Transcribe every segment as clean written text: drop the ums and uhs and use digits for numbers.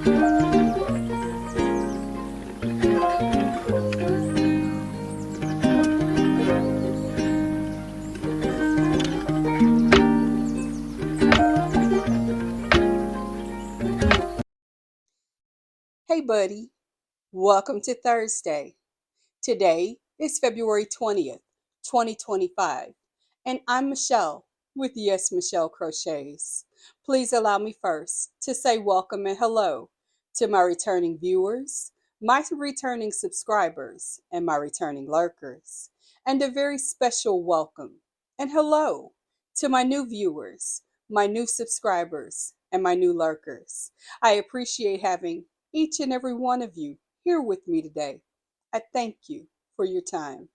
Hey buddy, welcome to Thursday. Today is February 20th, 2025, and I'm Michelle with Yes Michelle Crochets. Please allow me first to say welcome and hello to my returning viewers, my returning subscribers, and my returning lurkers, and a very special welcome and hello to my new viewers, my new subscribers, and my new lurkers. I appreciate having each and every one of you here with me today. I thank you for your time.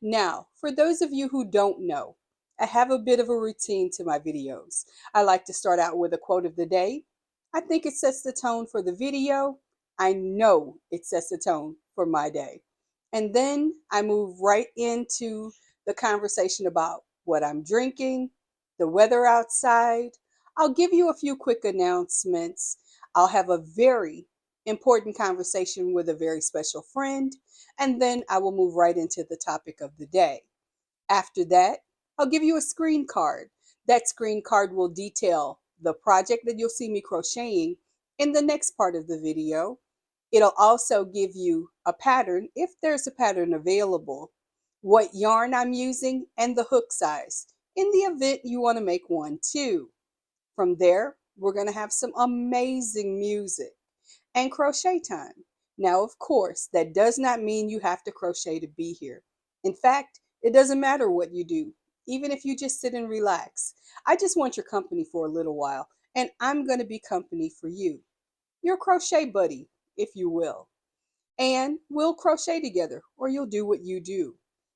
Now, for those of you who don't know, I have a bit of a routine to my videos. I like to start out with a quote of the day. I think it sets the tone for the video. I know it sets the tone for my day. And then I move right into the conversation about what I'm drinking, the weather outside. I'll give you a few quick announcements. I'll have a very important conversation with a very special friend, and then I will move right into the topic of the day. After that, I'll give you a screen card. That screen card will detail the project that you'll see me crocheting in the next part of the video. It'll also give you a pattern, if there's a pattern available, what yarn I'm using, and the hook size, in the event you want to make one too. From there, we're going to have some amazing music and crochet time. Now, of course, that does not mean you have to crochet to be here. In fact, it doesn't matter what you do, even if you just sit and relax. I just want your company for a little while, and I'm going to be company for you. Your crochet buddy, if you will. And we'll crochet together, or you'll do what you do.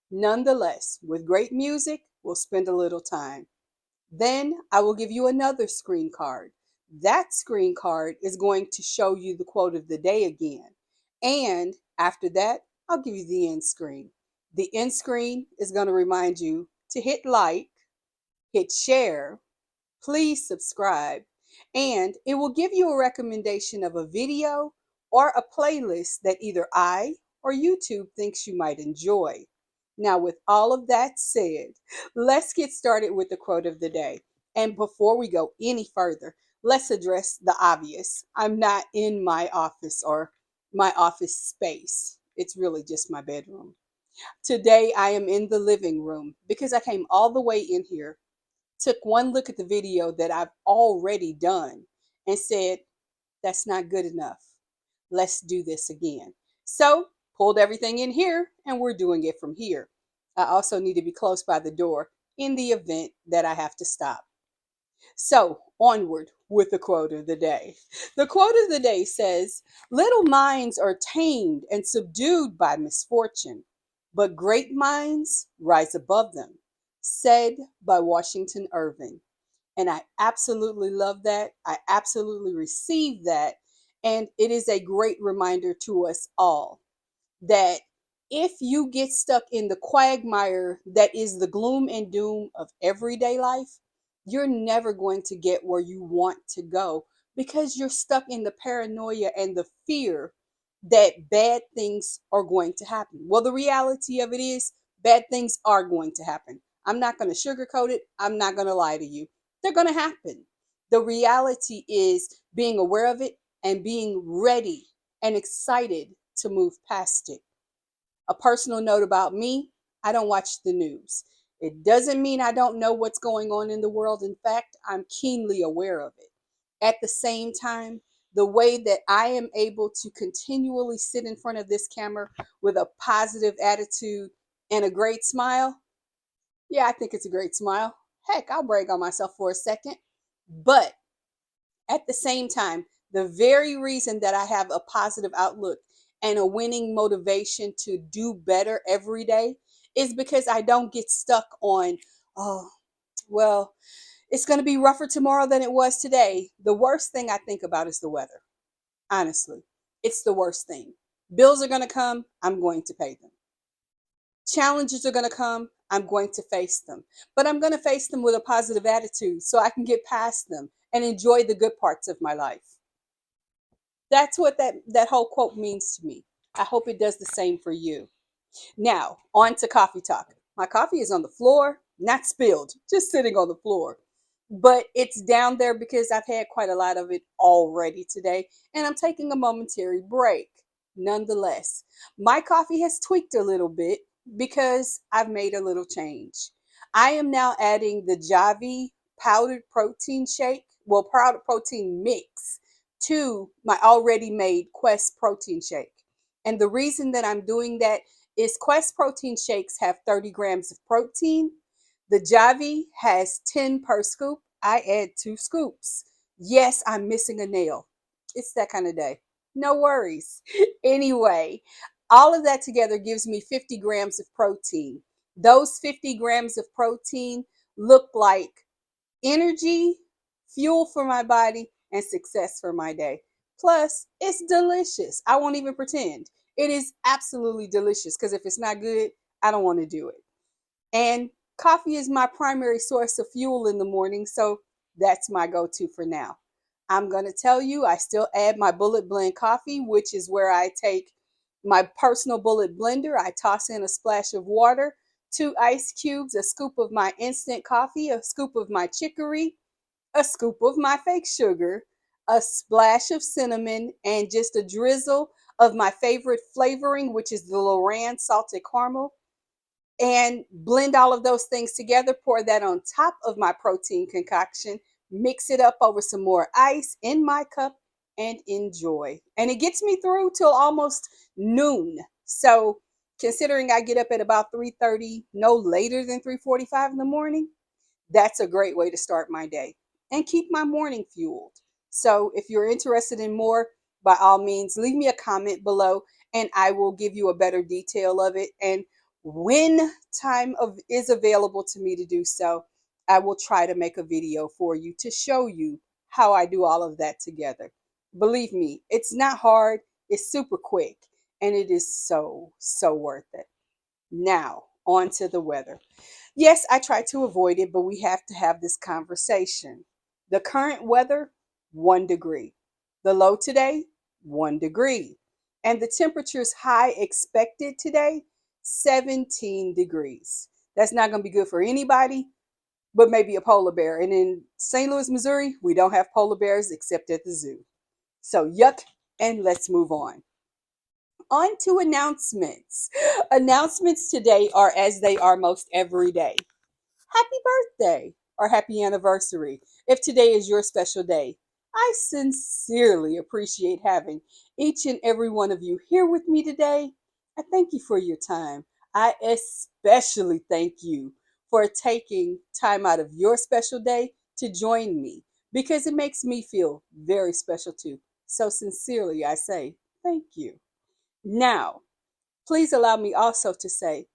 Nonetheless, with great music, we'll spend a little time. Then I will give you another screen card. That screen card is going to show you the quote of the day again. And after that, I'll give you the end screen. The end screen is going to remind you to hit like, hit share, please subscribe, and it will give you a recommendation of a video or a playlist that either I or YouTube thinks you might enjoy. Now, with all of that said, let's get started with the quote of the day. And before we go any further, let's address the obvious. I'm not in my office or my office space. It's really just my bedroom. Today, I am in the living room because I came all the way in here, took one look at the video that I've already done, and said, that's not good enough. Let's do this again. So, pulled everything in here, and we're doing it from here. I also need to be close by the door in the event that I have to stop. So, onward with the quote of the day. The quote of the day says, little minds are tamed and subdued by misfortune, but great minds rise above them. Said by Washington Irving. And I absolutely love that. I absolutely receive that. And it is a great reminder to us all that if you get stuck in the quagmire that is the gloom and doom of everyday life, you're never going to get where you want to go because you're stuck in the paranoia and the fear that bad things are going to happen. Well, the reality of it is bad things are going to happen. I'm not going to sugarcoat it. I'm not going to lie to you. They're going to happen. The reality is being aware of it and being ready and excited to move past it. A personal note about me, I don't watch the news. It doesn't mean I don't know what's going on in the world. In fact, I'm keenly aware of it. At the same time, the way that I am able to continually sit in front of this camera with a positive attitude and a great smile, yeah, I think it's a great smile. Heck, I'll brag on myself for a second. But at the same time, the very reason that I have a positive outlook and a winning motivation to do better every day is because I don't get stuck on, oh, well, it's going to be rougher tomorrow than it was today. The worst thing I think about is the weather. Honestly, it's the worst thing. Bills are going to come. I'm going to pay them. Challenges are going to come. I'm going to face them. But I'm going to face them with a positive attitude so I can get past them and enjoy the good parts of my life. That's what that whole quote means to me. I hope it does the same for you. Now, on to coffee talk. My coffee is on the floor, not spilled, just sitting on the floor. But it's down there because I've had quite a lot of it already today, and I'm taking a momentary break. Nonetheless, my coffee has tweaked a little bit because I've made a little change. I am now adding the Javi powdered protein shake, well, powdered protein mix to my already made Quest protein shake. And the reason that I'm doing that is Quest protein shakes have 30 grams of protein. The Javi has 10 per scoop. I add 2 scoops. Yes, I'm missing a nail. It's that kind of day. No worries. Anyway, all of that together gives me 50 grams of protein. Those 50 grams of protein look like energy, fuel for my body, and success for my day. Plus, it's delicious. I won't even pretend. It is absolutely delicious because if it's not good, I don't want to do it. And coffee is my primary source of fuel in the morning, so that's my go to for now. I'm going to tell you, I still add my bullet blend coffee, which is where I take my personal bullet blender. I toss in a splash of water, 2 ice cubes, a scoop of my instant coffee, a scoop of my chicory, a scoop of my fake sugar, a splash of cinnamon, and just a drizzle of my favorite flavoring, which is the Loran salted caramel, and blend all of those things together. Pour that on top of my protein concoction, mix it up over some more ice in my cup, and enjoy. And it gets me through till almost noon. So, considering I get up at about 3:30, no later than 3:45 in the morning, that's a great way to start my day and keep my morning fueled. So if you're interested in more, by all means, leave me a comment below and I will give you a better detail of it. And when time is available to me to do so, I will try to make a video for you to show you how I do all of that together. Believe me, it's not hard, it's super quick, and it is so, so worth it. Now, on to the weather. Yes, I try to avoid it, but we have to have this conversation. The current weather, 1 degree. The low today, 1 degree. And the temperature's high expected today, 17 degrees. That's not going to be good for anybody, but maybe a polar bear. And in St. Louis, Missouri, we don't have polar bears except at the zoo. So, yuck, and let's move on. On to announcements. Announcements today are as they are most every day. Happy birthday or happy anniversary if today is your special day. I sincerely appreciate having each and every one of you here with me today. I thank you for your time. I especially thank you for taking time out of your special day to join me because it makes me feel very special too. So sincerely, I say thank you. Now, please allow me also to say,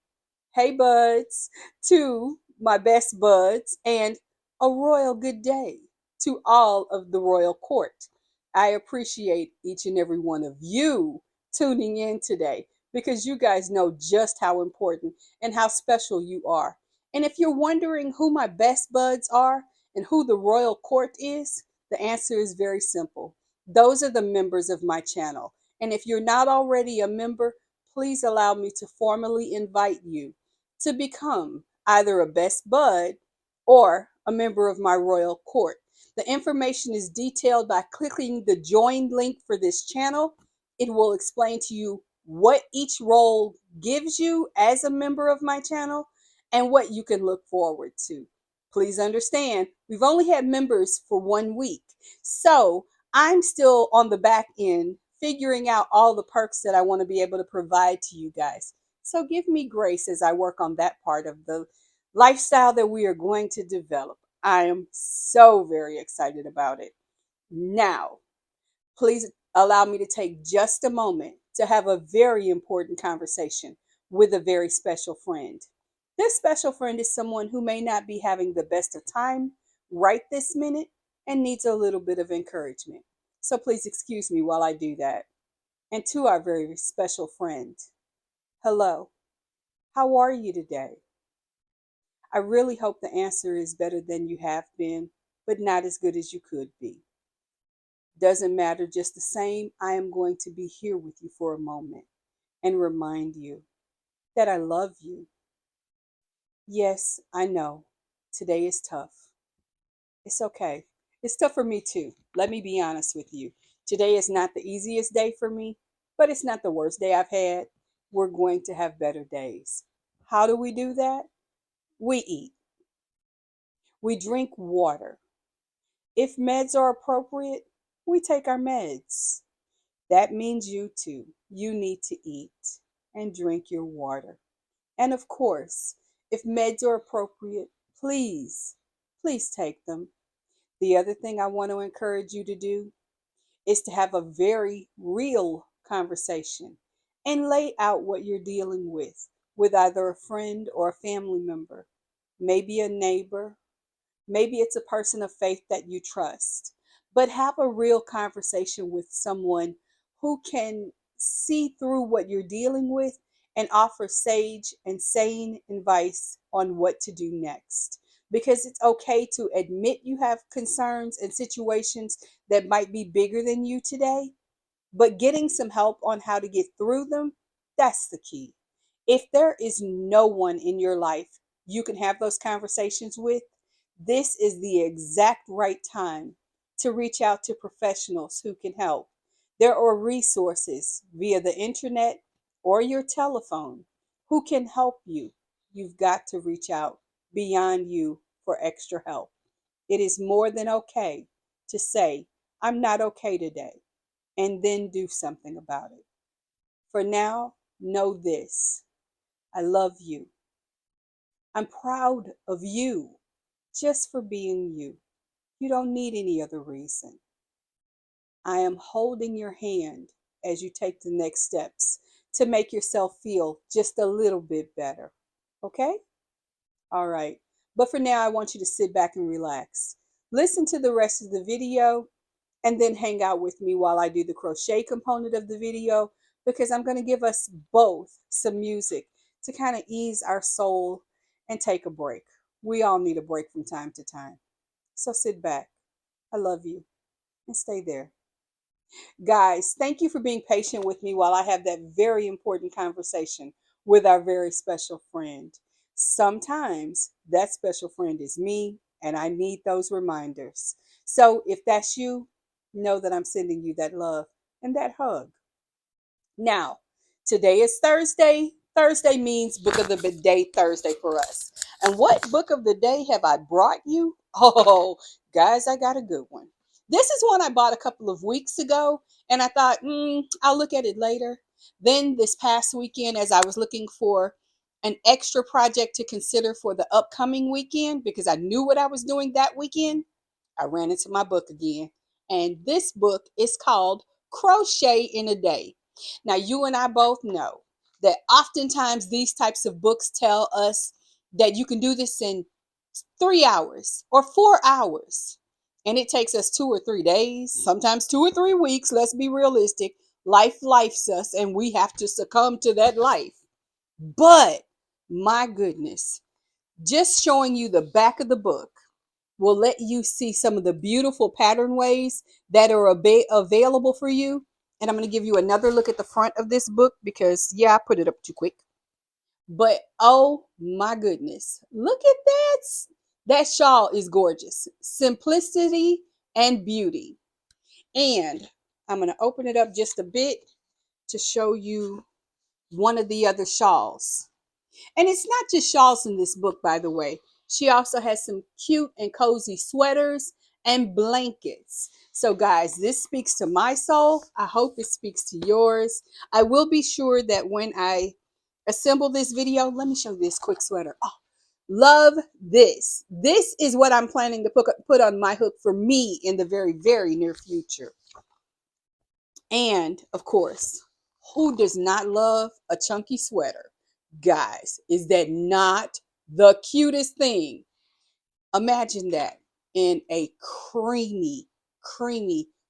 hey buds, to my best buds, and a royal good day to all of the royal court. I appreciate each and every one of you tuning in today because you guys know just how important and how special you are. And if you're wondering who my best buds are and who the royal court is, the answer is very simple. Those are the members of my channel. And if you're not already a member, please allow me to formally invite you to become either a best bud or a member of my royal court. The information is detailed by clicking the join link for this channel. It will explain to you what each role gives you as a member of my channel and what you can look forward to. Please understand, we've only had members for 1 week. So I'm still on the back end figuring out all the perks that I want to be able to provide to you guys. So give me grace as I work on that part of the lifestyle that we are going to develop. I am so very excited about it. Now, please allow me to take just a moment to have a very important conversation with a very special friend. This special friend is someone who may not be having the best of time right this minute and needs a little bit of encouragement. So please excuse me while I do that. And to our very special friend, hello, how are you today? I really hope the answer is better than you have been, but not as good as you could be. Doesn't matter, just the same, I am going to be here with you for a moment and remind you that I love you. Yes, I know today is tough. It's okay. It's tough for me too. Let me be honest with you. Today is not the easiest day for me, but it's not the worst day I've had. We're going to have better days. How do we do that? We eat. We drink water. If meds are appropriate, we take our meds. That means you too. You need to eat and drink your water. And of course, if meds are appropriate, please, please take them. The other thing I want to encourage you to do is to have a very real conversation and lay out what you're dealing with either a friend or a family member, maybe a neighbor, maybe it's a person of faith that you trust. But have a real conversation with someone who can see through what you're dealing with and offer sage and sane advice on what to do next. Because it's okay to admit you have concerns and situations that might be bigger than you today, but getting some help on how to get through them, that's the key. If there is no one in your life you can have those conversations with, this is the exact right time to reach out to professionals who can help. There are resources via the internet or your telephone who can help you. You've got to reach out beyond you for extra help. It is more than okay to say, I'm not okay today, and then do something about it. For now, know this: I love you. I'm proud of you just for being you. You don't need any other reason. I am holding your hand as you take the next steps to make yourself feel just a little bit better. Okay? All right. But for now, I want you to sit back and relax. Listen to the rest of the video and then hang out with me while I do the crochet component of the video, because I'm going to give us both some music to kind of ease our soul and take a break. We all need a break from time to time. So sit back. I love you and stay there. Guys, thank you for being patient with me while I have that very important conversation with our very special friend. Sometimes that special friend is me, and I need those reminders. So if that's you, know that I'm sending you that love and that hug. Now, today is Thursday. Thursday means Book of the Day Thursday for us. And what book of the day have I brought you? Oh, guys, I got a good one. This is one I bought a couple of weeks ago, and I thought, I'll look at it later. Then this past weekend, as I was looking for an extra project to consider for the upcoming weekend, because I knew what I was doing that weekend, I ran into my book again. And this book is called Crochet in a Day. Now, you and I both know that oftentimes these types of books tell us that you can do this in 3 hours or 4 hours. And it takes us 2 or 3 days, sometimes 2 or 3 weeks. Let's be realistic. Life lifes us and we have to succumb to that life. But my goodness, just showing you the back of the book will let you see some of the beautiful pattern ways that are available for you. And I'm going to give you another look at the front of this book because, yeah, I put it up too quick. But oh my goodness, look at that. That shawl is gorgeous. Simplicity and beauty. And I'm going to open it up just a bit to show you one of the other shawls. And it's not just shawls in this book, by the way. She also has some cute and cozy sweaters and blankets. So guys, this speaks to my soul. I hope it speaks to yours. I will be sure that when I assemble this video, let me show you this quick sweater. Oh, love this. This is what I'm planning to put on my hook for me in the very, very near future. And of course, who does not love a chunky sweater? Guys, is that not the cutest thing? Imagine that in a creamy,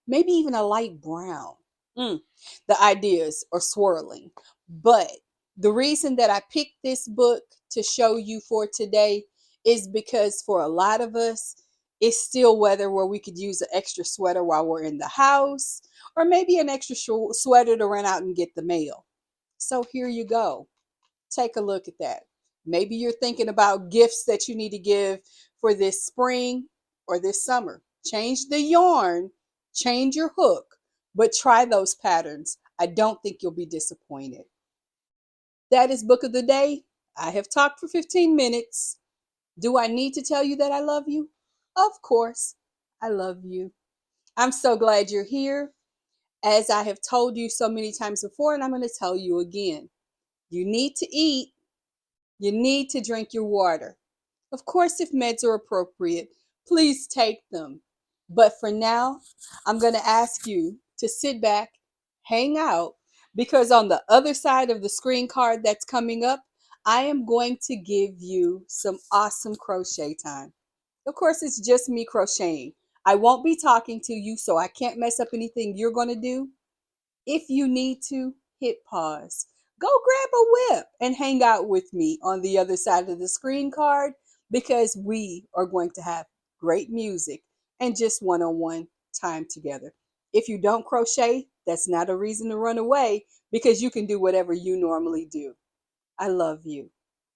maybe even a light brown. The ideas are swirling. But the reason that I picked this book to show you for today is because for a lot of us, It's still weather where we could use an extra sweater while we're in the house, or maybe an extra sweater to run out and get the mail. So here you go. Take a look at that. Maybe you're thinking about gifts that you need to give for this spring or this summer. Change the yarn, change your hook, but try those patterns. I don't think you'll be disappointed. That is book of the day. I have talked for 15 minutes. Do I need to tell you that I love you? Of course, I love you. I'm so glad you're here. As I have told you so many times before, and I'm going to tell you again, you need to eat. You need to drink your water. Of course, if meds are appropriate, please take them. But for now, I'm going to ask you to sit back, hang out, because on the other side of the screen card that's coming up, I am going to give you some awesome crochet time. Of course, it's just me crocheting. I won't be talking to you, so I can't mess up anything you're going to do. If you need to, hit pause. Go grab a whip and hang out with me on the other side of the screen card, because we are going to have great music and just one-on-one time together. If you don't crochet, that's not a reason to run away, because you can do whatever you normally do. I love you.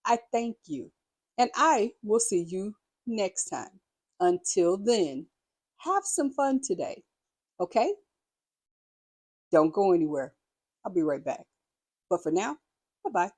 I thank you. And I will see you next time. Until then, have some fun today. Okay? Don't go anywhere. I'll be right back. But for now, bye bye.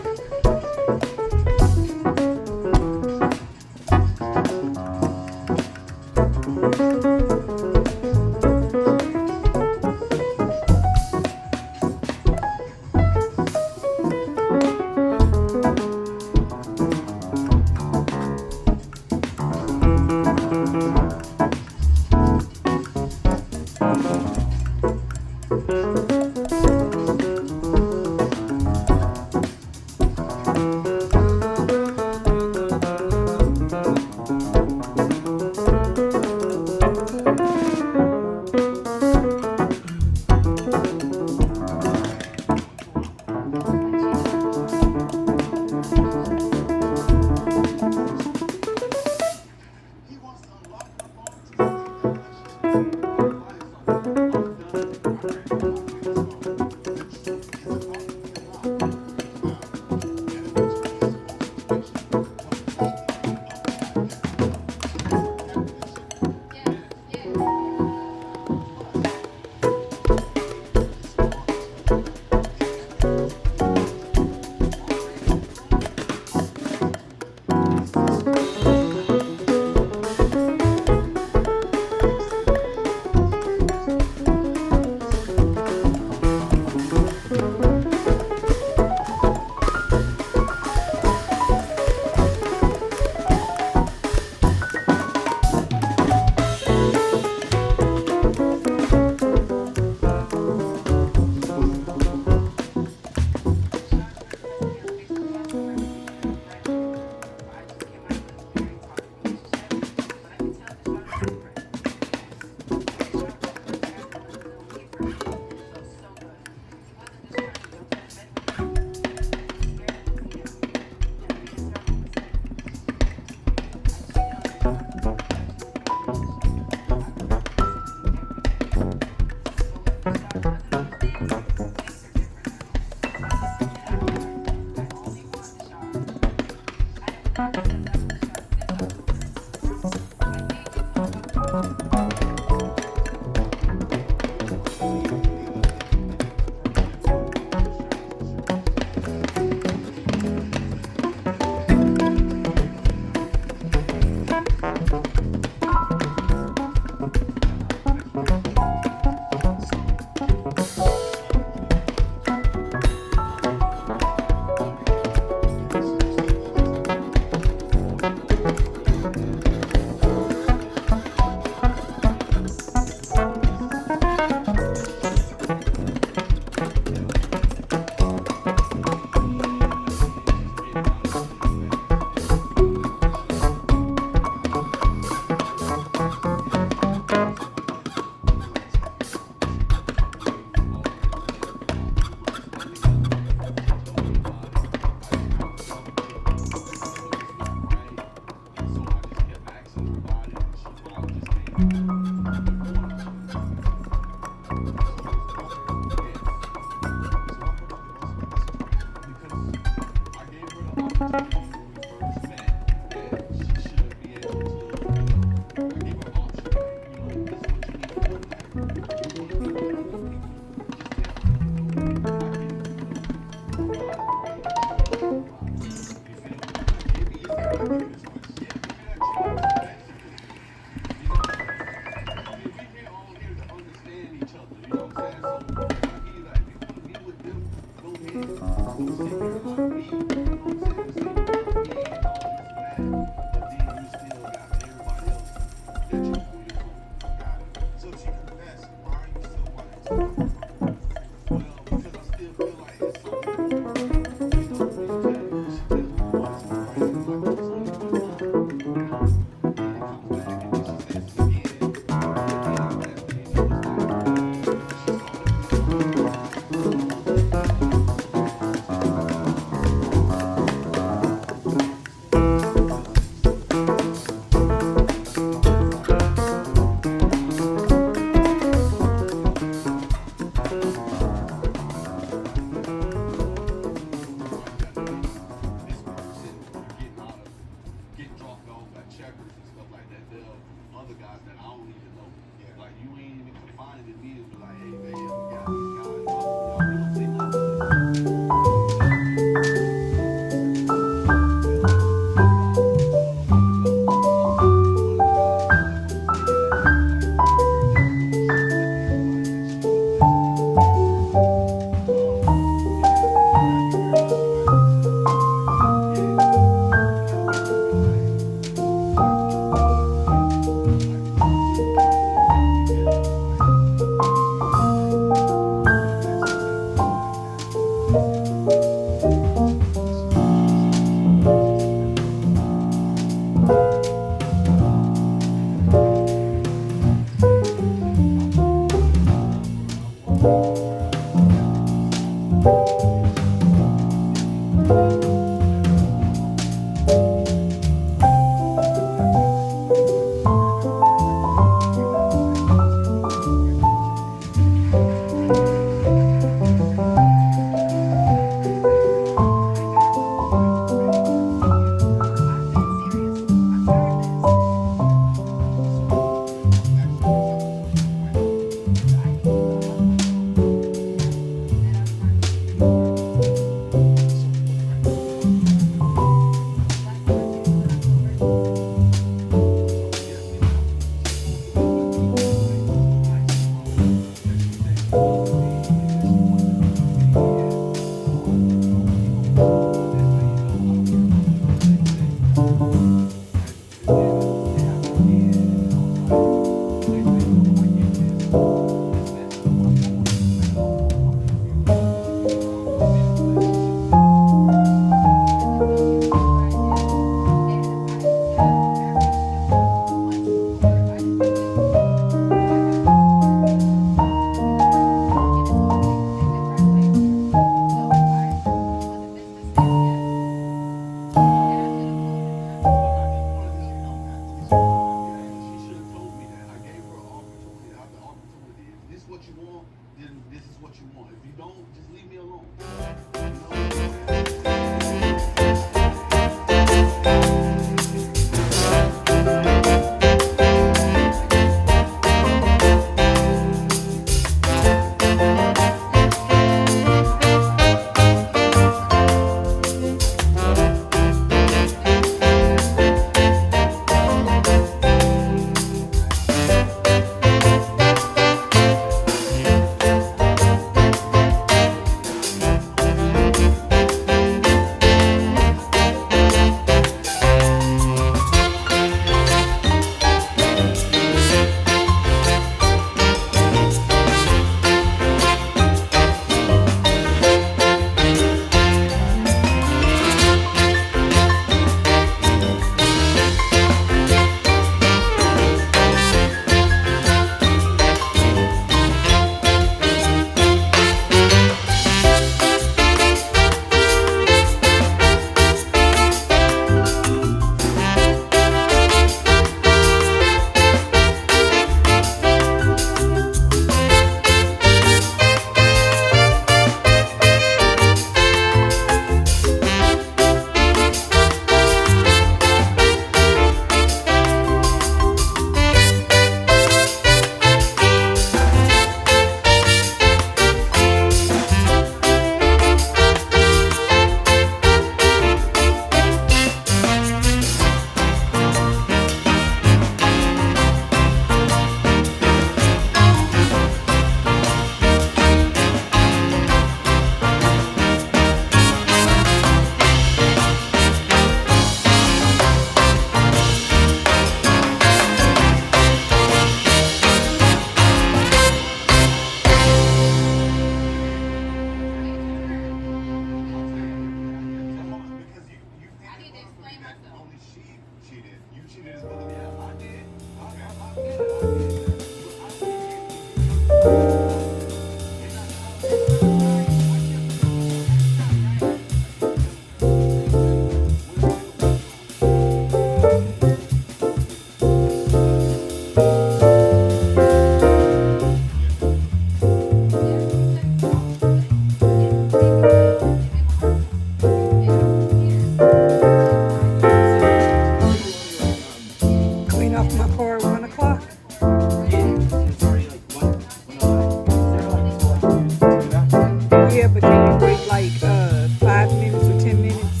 Yeah, but can you wait like 5 minutes or 10 minutes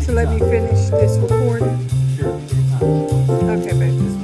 to let me finish this recording? Okay, baby.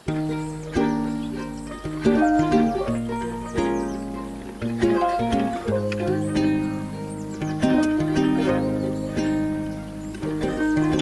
Thank you.